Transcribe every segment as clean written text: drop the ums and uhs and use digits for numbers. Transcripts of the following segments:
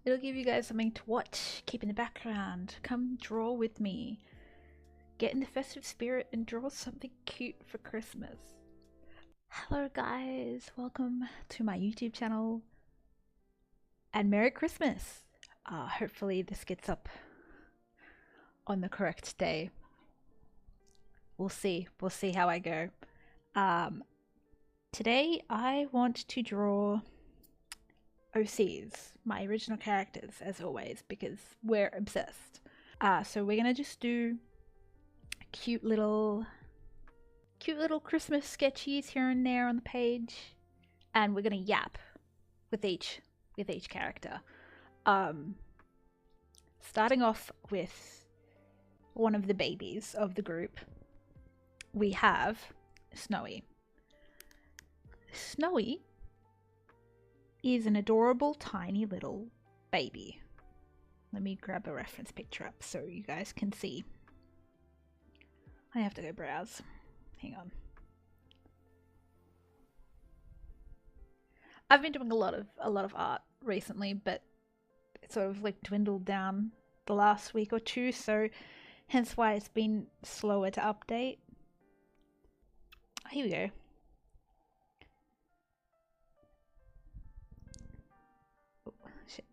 It'll give you guys something to watch, keep in the background. Come draw with me. Get in the festive spirit and draw something cute for Christmas. Hello guys, welcome to my YouTube channel. And Merry Christmas! Hopefully this gets up on the correct day. We'll see how I go. Today I want to draw OCs, my original characters, as always, because we're obsessed. So we're gonna just do cute little Christmas sketchies here and there on the page, and we're gonna yap with each character. Starting off with one of the babies of the group, we have Snowy. Snowy is an adorable tiny little baby. Let me grab a reference picture up so you guys can see. I have to go browse. Hang on. I've been doing a lot of art recently, but it sort of like dwindled down the last week or two, so hence why it's been slower to update. Here we go. Oh, shit.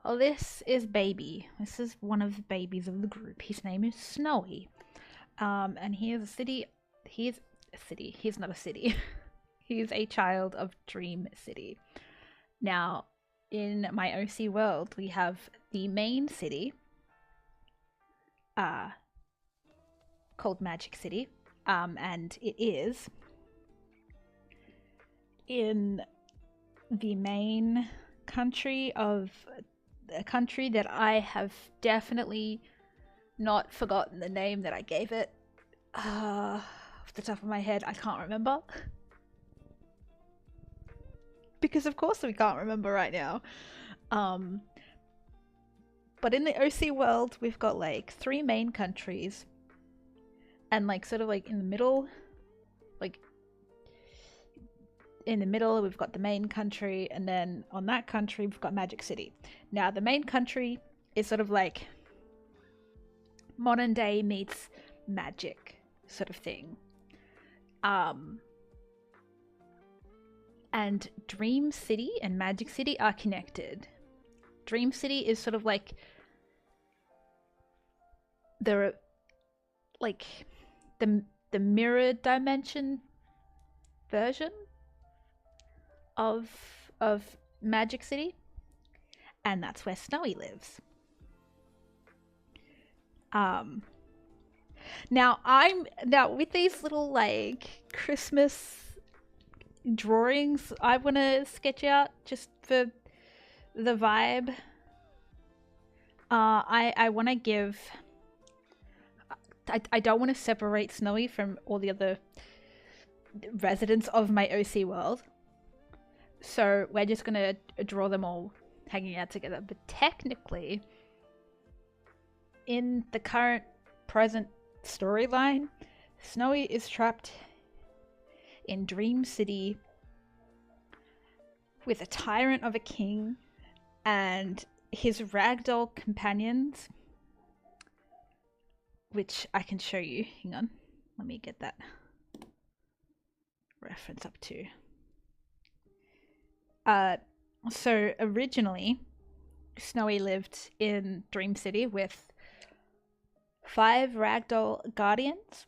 Oh, this is Baby. This is one of the babies of the group. His name is Snowy. And he is a city. He's not a city. He is a child of Dream City. Now, in my OC world, we have the main city, called Magic City, and it is in the main country of a country that I have definitely not forgotten the name that I gave it. Off the top of my head, I can't remember. Because of course we can't remember right now. But in the OC world, we've got like 3 main countries, and like sort of like in the middle, we've got the main country, and then on that country we've got Magic City. Now the main country is sort of like modern day meets magic sort of thing. And Dream City and Magic City are connected. Dream City is sort of like the mirror dimension version of Magic City, and that's where Snowy lives. Now with these little like Christmas drawings I want to sketch out just for the vibe. I want to give I don't want to separate Snowy from all the other residents of my OC world, so we're just gonna draw them all hanging out together. But technically, in the present storyline, Snowy is trapped in Dream City with a tyrant of a king and his ragdoll companions, which I can show you. Hang on, let me get that reference up too. So originally, Snowy lived in Dream City with 5 ragdoll guardians,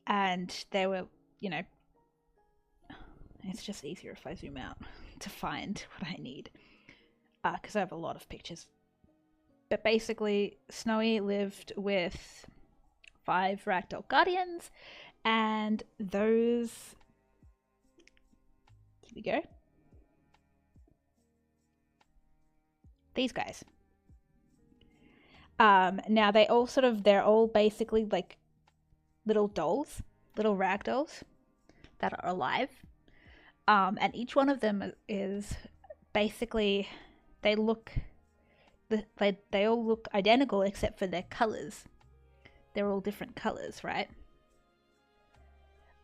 and they were, you know, it's just easier if I zoom out to find what I need, because I have a lot of pictures. But basically, Snowy lived with 5 ragdoll guardians, and those, here we go, these guys. Now they're all basically like little dolls, little rag dolls that are alive. And each one of them is basically, they all look identical except for their colors. They're all different colors, right?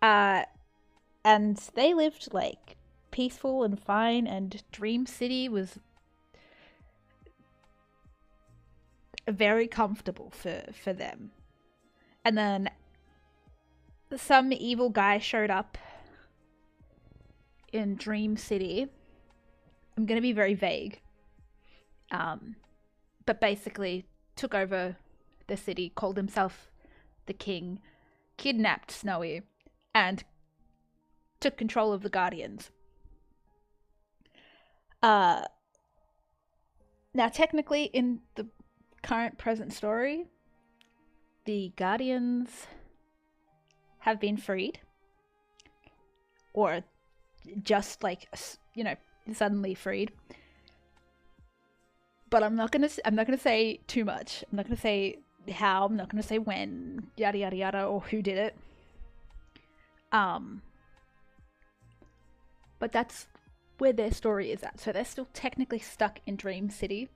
And they lived like peaceful and fine, and Dream City was very comfortable for them. And then some evil guy showed up in Dream City. I'm gonna be very vague. But basically took over the city, called himself the king, kidnapped Snowy, and took control of the Guardians. Now technically in the current present story, the Guardians have been freed, or just like, you know, suddenly freed. But I'm not gonna say too much. I'm not gonna say how. I'm not gonna say when. Yada yada yada, or who did it. But that's where their story is at. So they're still technically stuck in Dream City.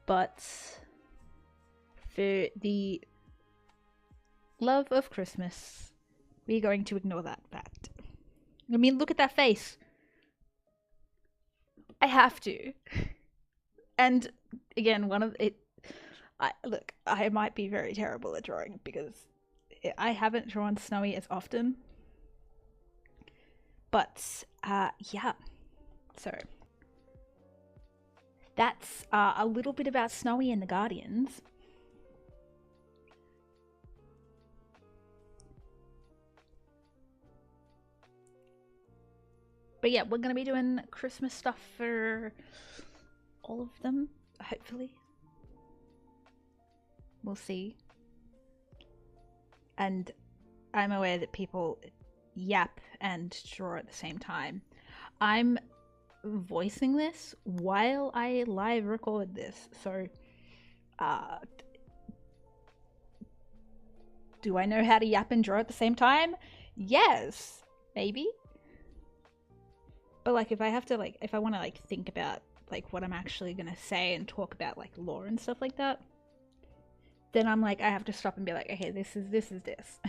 But for the love of Christmas, we're going to ignore that fact. I mean, look at that face. I have to. And again, look, I might be very terrible at drawing because I haven't drawn Snowy as often. But yeah, so that's a little bit about Snowy and the Guardians. But yeah, we're gonna be doing Christmas stuff for all of them, hopefully. We'll see. And I'm aware that people yap and draw at the same time. I'm voicing this while I live record this, so do I know how to yap and draw at the same time? Yes, maybe. But like, if I have to, like, if I want to like think about like what I'm actually gonna say and talk about like lore and stuff like that, then I'm like, I have to stop and be like, okay, this is this.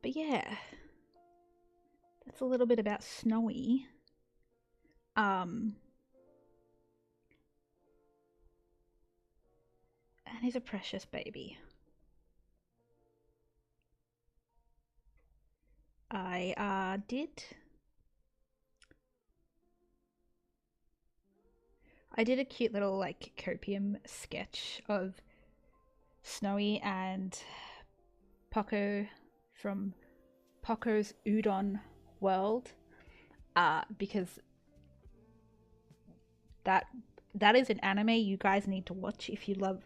But yeah, that's a little bit about Snowy. And he's a precious baby. I did a cute little like copium sketch of Snowy and Poco from Poco's Udon World, because that is an anime you guys need to watch if you love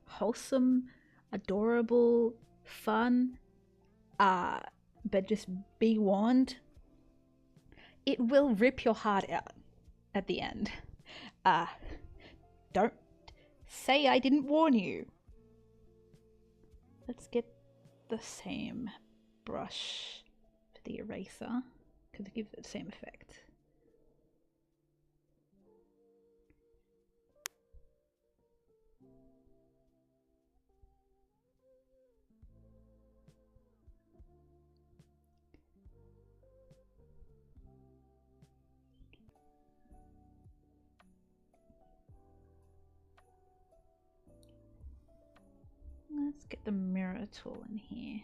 wholesome, adorable, fun, but just be warned, it will rip your heart out at the end. Don't say I didn't warn you. Let's get the same brush for the eraser because it gives it the same effect. Let's get the mirror tool in here.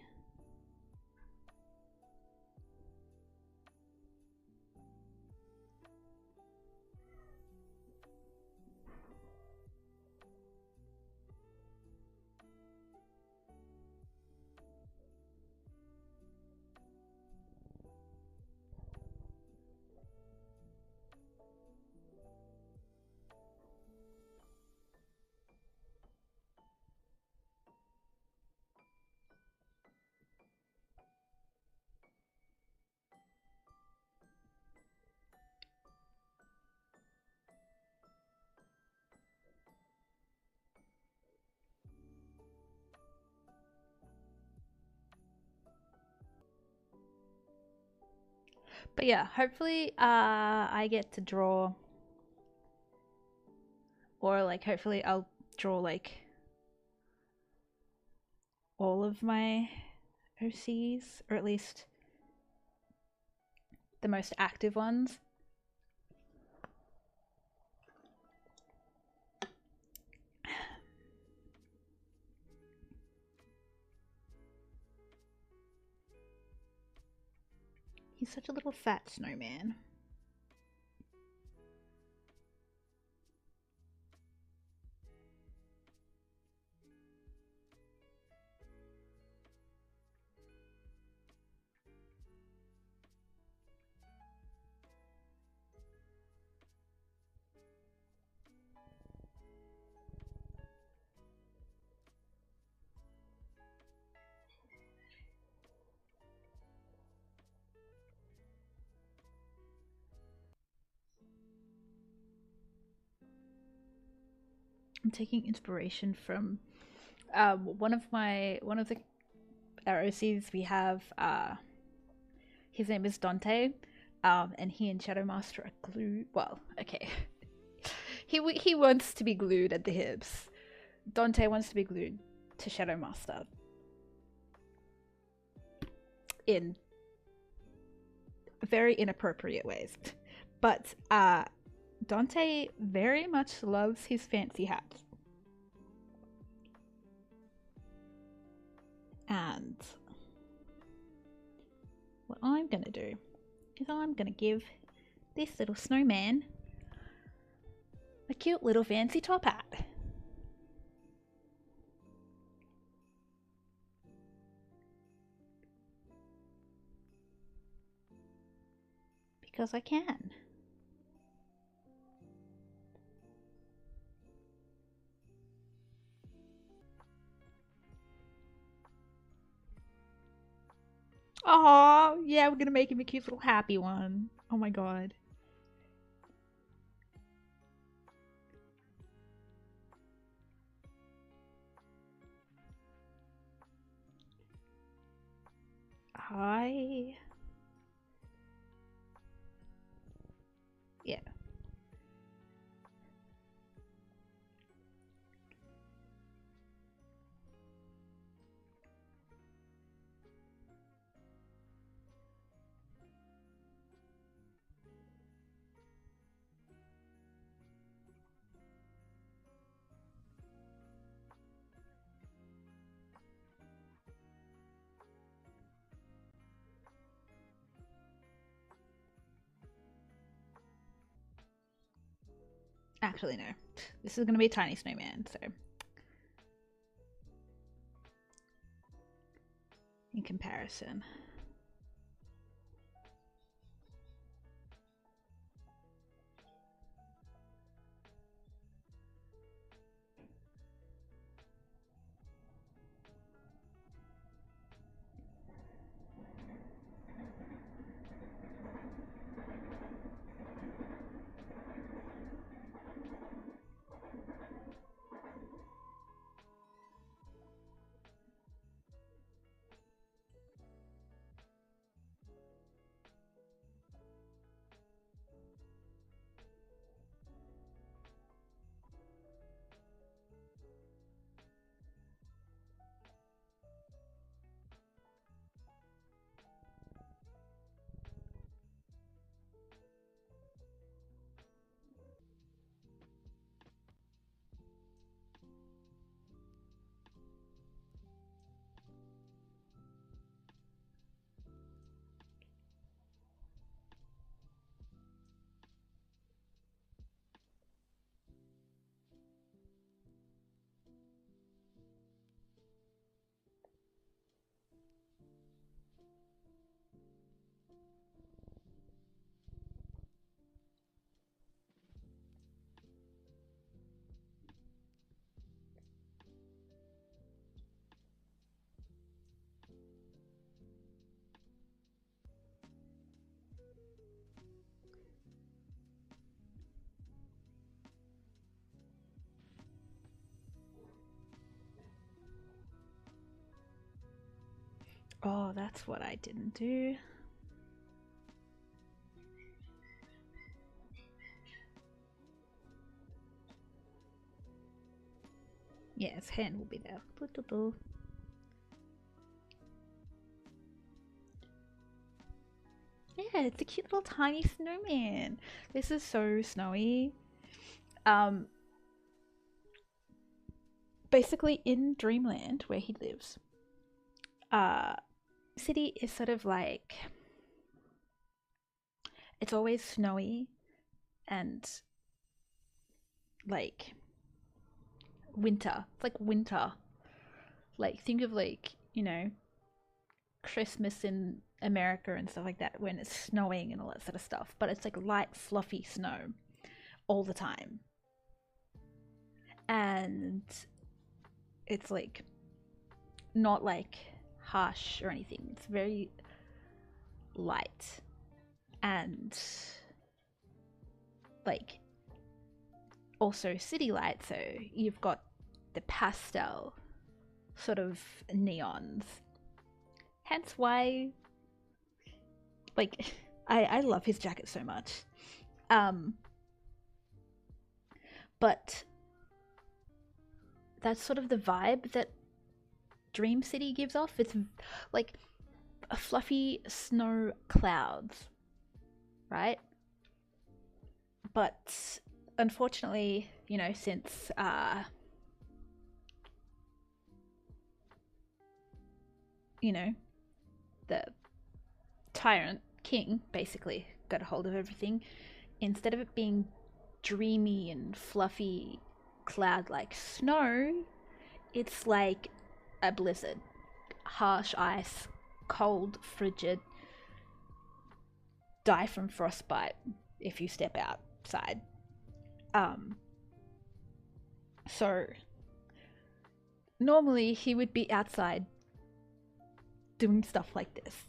But yeah, hopefully I get to draw, or like hopefully I'll draw like all of my OCs, or at least the most active ones. He's such a little fat snowman. I'm taking inspiration from one of the OCs we have. His name is Dante, and he and Shadow Master are glued. Well, okay, he wants to be glued at the hips. Dante wants to be glued to Shadow Master in very inappropriate ways, but Dante very much loves his fancy hats. And what I'm gonna do is I'm gonna give this little snowman a cute little fancy top hat. Because I can. Oh, yeah, we're gonna make him a cute little happy one. Oh my god. Yeah. Actually, no. This is gonna be a tiny snowman, so. In comparison. Oh, that's what I didn't do. Yeah, his hand will be there. Yeah, it's a cute little tiny snowman. This is so snowy. Basically in Dreamland where he lives, uh city is sort of like, it's always snowy and like winter. It's like winter. Like think of like, you know, Christmas in America and stuff like that when it's snowing and all that sort of stuff. But it's like light, fluffy snow all the time. And it's like not like harsh or anything. It's very light and like also city light. So you've got the pastel sort of neons. Hence why, like, I love his jacket so much. But that's sort of the vibe that Dream City gives off. It's like a fluffy snow clouds, right? But unfortunately, you know, since you know, the tyrant king basically got a hold of everything, instead of it being dreamy and fluffy cloud like snow, it's like a blizzard. Harsh ice, cold, frigid, die from frostbite if you step outside. So normally he would be outside doing stuff like this.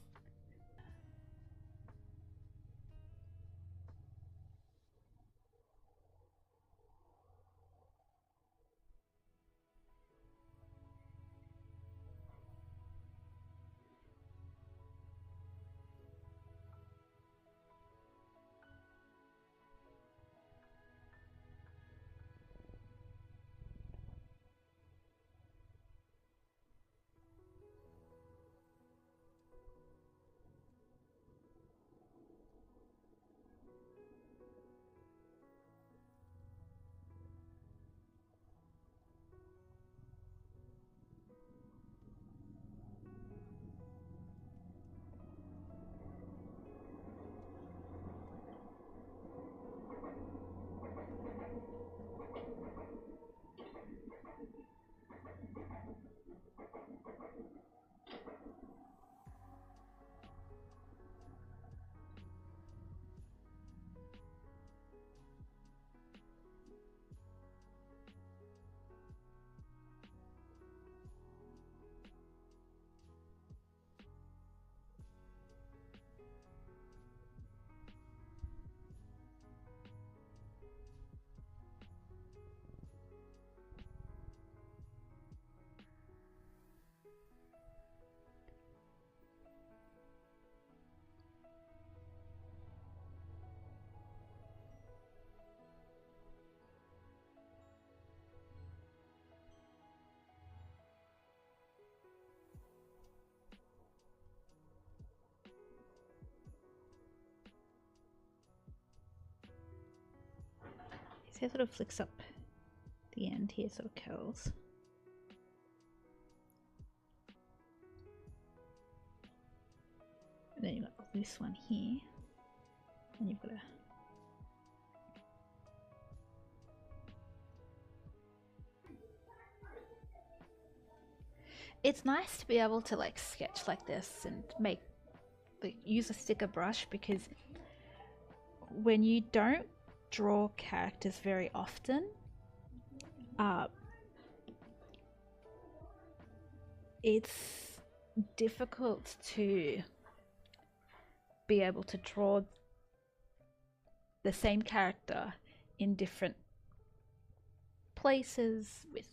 His hair sort of flicks up the end here, sort of curls. And then you've got the loose one here. And you've got a it's nice to be able to like sketch like this and make like use a thicker brush, because when you don't draw characters very often, it's difficult to be able to draw the same character in different places with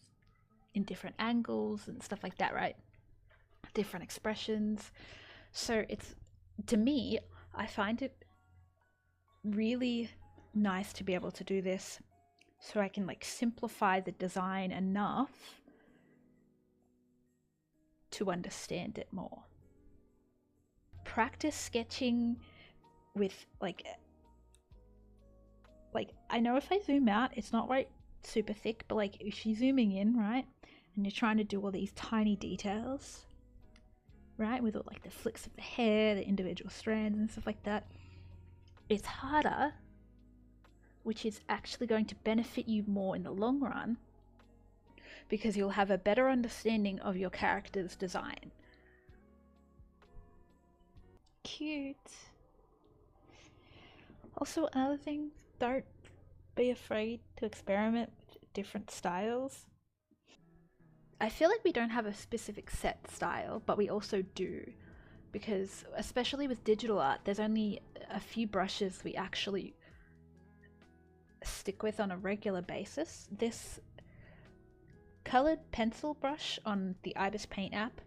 in different angles and stuff like that, right? Different expressions. So it's, to me, I find it really nice to be able to do this so I can like simplify the design enough to understand it more. Practice sketching with like I know if I zoom out, it's not right super thick, but like if you're zooming in, right, and you're trying to do all these tiny details, right, with all like the flicks of the hair, the individual strands and stuff like that, it's harder, which is actually going to benefit you more in the long run because you'll have a better understanding of your character's design. Cute. Also, another thing, don't be afraid to experiment with different styles. I feel like we don't have a specific set style, but we also do, because especially with digital art, there's only a few brushes we actually stick with on a regular basis. This colored pencil brush on the Ibis Paint app,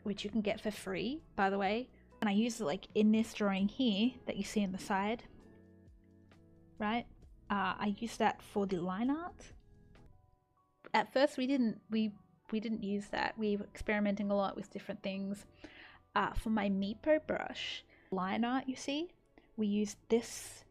which you can get for free, by the way, and I use it like in this drawing here that you see on the side, right? I use that for the line art. At first we didn't use that. We were experimenting a lot with different things. For my Meepo brush line art, you see, we used this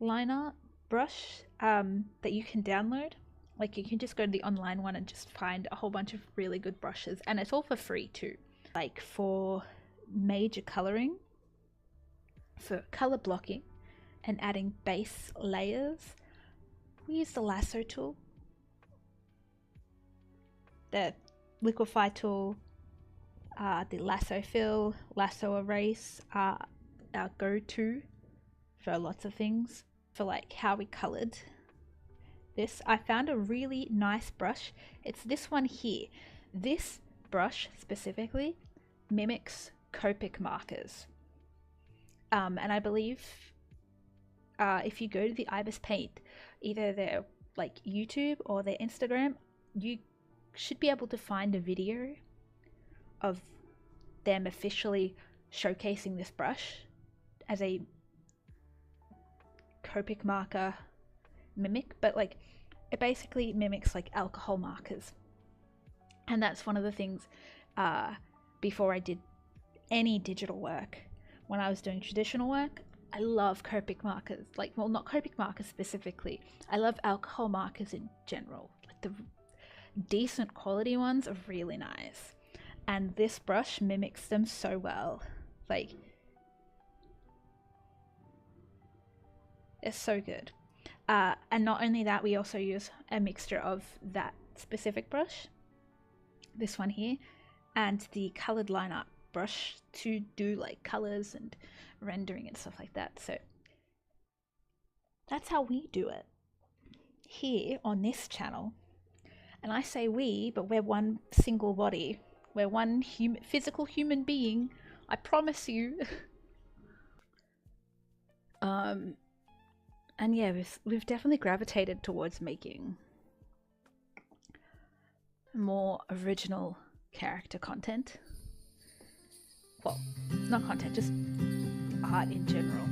line art brush that you can download. Like you can just go to the online one and just find a whole bunch of really good brushes, and it's all for free too. Like for major coloring, for color blocking and adding base layers, we use the lasso tool, the liquify tool, the lasso fill, lasso erase are our go-to for lots of things. For like how we colored this, I found a really nice brush. It's this one here. This brush specifically mimics Copic markers, and I believe if you go to the Ibis Paint, either their like YouTube or their Instagram, you should be able to find a video of them officially showcasing this brush as a Copic marker mimic, but like it basically mimics like alcohol markers. And that's one of the things before I did any digital work. When I was doing traditional work, I love Copic markers. Like, well, not Copic markers specifically. I love alcohol markers in general. Like the decent quality ones are really nice. And this brush mimics them so well. Like, it's so good. And not only that, we also use a mixture of that specific brush, this one here, and the colored line art brush to do like colors and rendering and stuff like that. So that's how we do it here on this channel. And I say we, but we're one single body. We're one physical human being. I promise you. And yeah, we've definitely gravitated towards making more original character content. Well, not content, just art in general.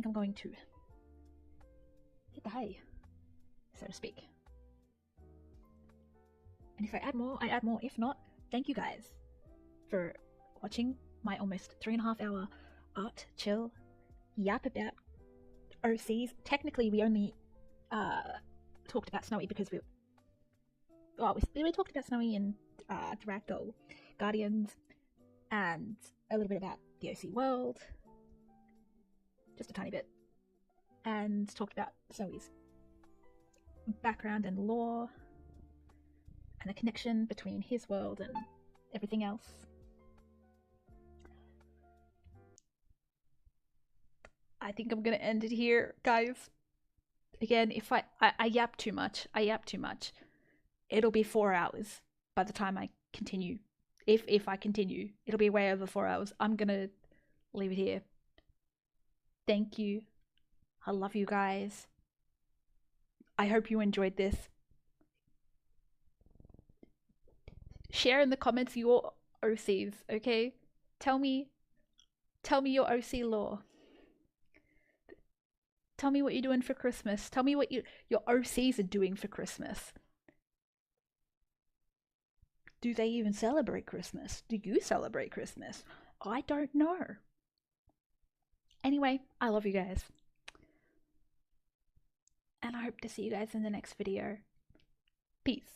I'm going to hit the hay, so to speak. And if I add more, I add more. If not, thank you guys for watching my almost 3.5 hour art chill yap about OCs. Technically, we only talked about Snowy because we talked about Snowy and the Ragdoll Guardians and a little bit about the OC world, just a tiny bit, and talked about Snowy's background and lore and the connection between his world and everything else. I think I'm gonna end it here, guys. Again, if I yap too much, it'll be 4 hours by the time I continue. If I continue, it'll be way over 4 hours. I'm gonna leave it here. Thank you. I love you guys. I hope you enjoyed this. Share in the comments your OCs, okay? Tell me your OC lore. Tell me what you're doing for Christmas. Tell me what your OCs are doing for Christmas. Do they even celebrate Christmas? Do you celebrate Christmas? I don't know. Anyway, I love you guys. And I hope to see you guys in the next video. Peace.